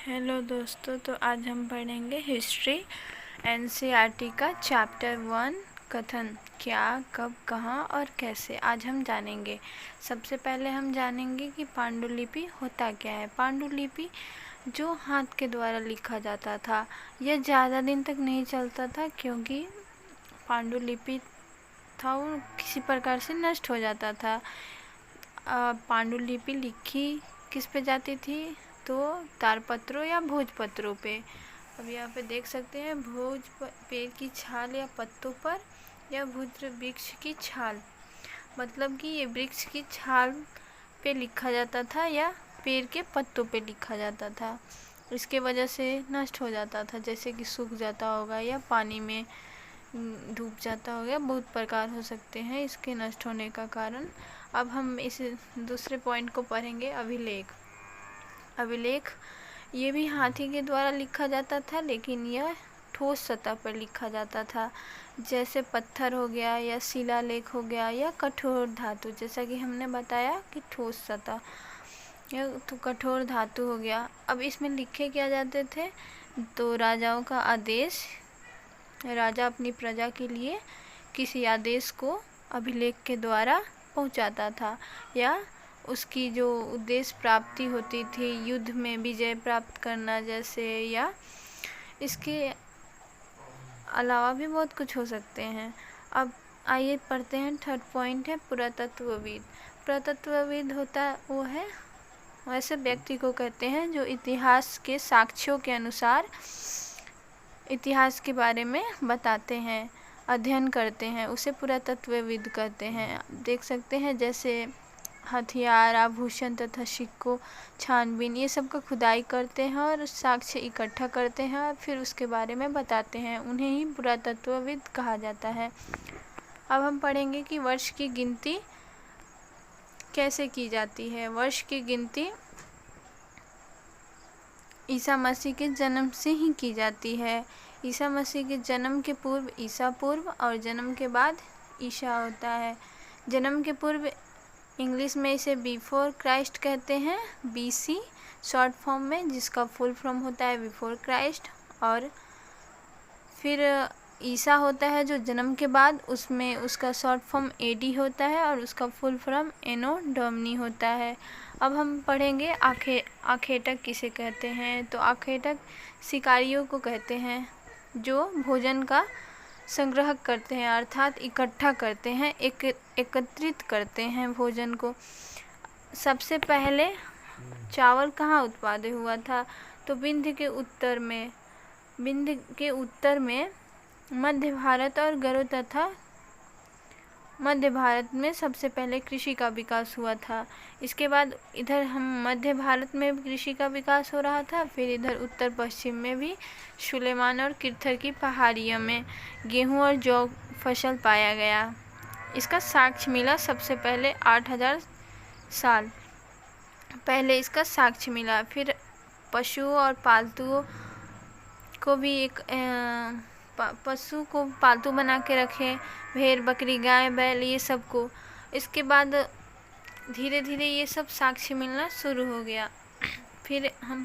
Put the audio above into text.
Hello दोस्तों, तो आज हम पढ़ेंगे हिस्ट्री एनसीईआरटी का चैप्टर 1 कथन क्या, कब, कहाँ और कैसे। आज हम जानेंगे। सबसे पहले हम जानेंगे कि पांडुलिपि होता क्या है। पांडुलिपि जो हाथ के द्वारा लिखा जाता था, यह ज़्यादा दिन तक नहीं चलता था, क्योंकि पांडुलिपि था वो किसी प्रकार से नष्ट हो जाता था। पांडुलिपि लिखी किस पे जाती थी, तो तारपत्रों या भोजपत्रों पे। अब यहाँ पे देख सकते हैं भोज पेड़ की छाल या पत्तों पर, या भोज वृक्ष की छाल, मतलब कि ये वृक्ष की छाल पे लिखा जाता था या पेड़ के पत्तों पे लिखा जाता था। इसके वजह से नष्ट हो जाता था, जैसे कि सूख जाता होगा या पानी में डूब जाता होगा। बहुत प्रकार हो सकते हैं इसके नष्ट होने का कारण। अब हम इस दूसरे पॉइंट को पढ़ेंगे, अभिलेख। अभिलेख ये भी हाथी के द्वारा लिखा जाता था, लेकिन यह ठोस सतह पर लिखा जाता था, जैसे पत्थर हो गया या शिलालेख हो गया या कठोर धातु। जैसा कि हमने बताया कि ठोस सतह या तो कठोर धातु हो गया। अब इसमें लिखे क्या जाते थे, तो राजाओं का आदेश, राजा अपनी प्रजा के लिए किसी आदेश को अभिलेख के द्वारा पहुंचाता था, या उसकी जो उद्देश्य प्राप्ति होती थी, युद्ध में विजय प्राप्त करना जैसे, या इसके अलावा भी बहुत कुछ हो सकते हैं। अब आइए पढ़ते हैं। थर्ड पॉइंट है पुरातत्वविद। पुरातत्वविद होता वो है वैसे व्यक्ति को कहते हैं जो इतिहास के साक्ष्यों के अनुसार इतिहास के बारे में बताते हैं, अध्ययन करते हैं, उसे पुरातत्वविद कहते हैं। देख सकते हैं जैसे हथियार, आभूषण तथा सिक्कों, छानबीन, ये सब का खुदाई करते हैं और साक्ष्य इकट्ठा करते हैं और फिर उसके बारे में बताते हैं, उन्हें ही पुरातत्वविद कहा जाता है। अब हम पढ़ेंगे कि वर्ष की गिनती कैसे की जाती है। वर्ष की गिनती ईसा मसीह के जन्म से ही की जाती है। ईसा मसीह के जन्म के पूर्व ईसा पूर्व और जन्म के बाद ईसा होता है। जन्म के पूर्व इंग्लिश में इसे बिफोर क्राइस्ट कहते हैं, बीसी शॉर्ट फॉर्म में, जिसका फुल फॉर्म होता है बिफोर क्राइस्ट। और फिर ईसा होता है जो जन्म के बाद, उसमें उसका शॉर्ट फॉर्म एडी होता है और उसका फुल फॉर्म एनो डोमिनी होता है। अब हम पढ़ेंगे आखेटक किसे कहते हैं। तो आखेटक शिकारियों को कहते हैं जो भोजन का संग्रह करते हैं, अर्थात इकट्ठा करते हैं, एकत्रित करते हैं भोजन को। सबसे पहले चावल कहाँ उत्पादित हुआ था, तो विंध्य के उत्तर में मध्य भारत और गरुड़ तथा मध्य भारत में सबसे पहले कृषि का विकास हुआ था। इसके बाद इधर हम मध्य भारत में कृषि का विकास हो रहा था, फिर इधर उत्तर पश्चिम में भी सुलेमान और किरथर की पहाड़ियों में गेहूं और जौ फसल पाया गया। इसका साक्ष्य मिला सबसे पहले 8000 साल पहले इसका साक्ष्य मिला। फिर पशुओं और पालतुओं को भी पशु को पालतू बना के रखे, भेड़, बकरी, गाय, बैल, ये सब को। इसके बाद धीरे धीरे ये सब साक्ष्य मिलना शुरू हो गया। फिर हम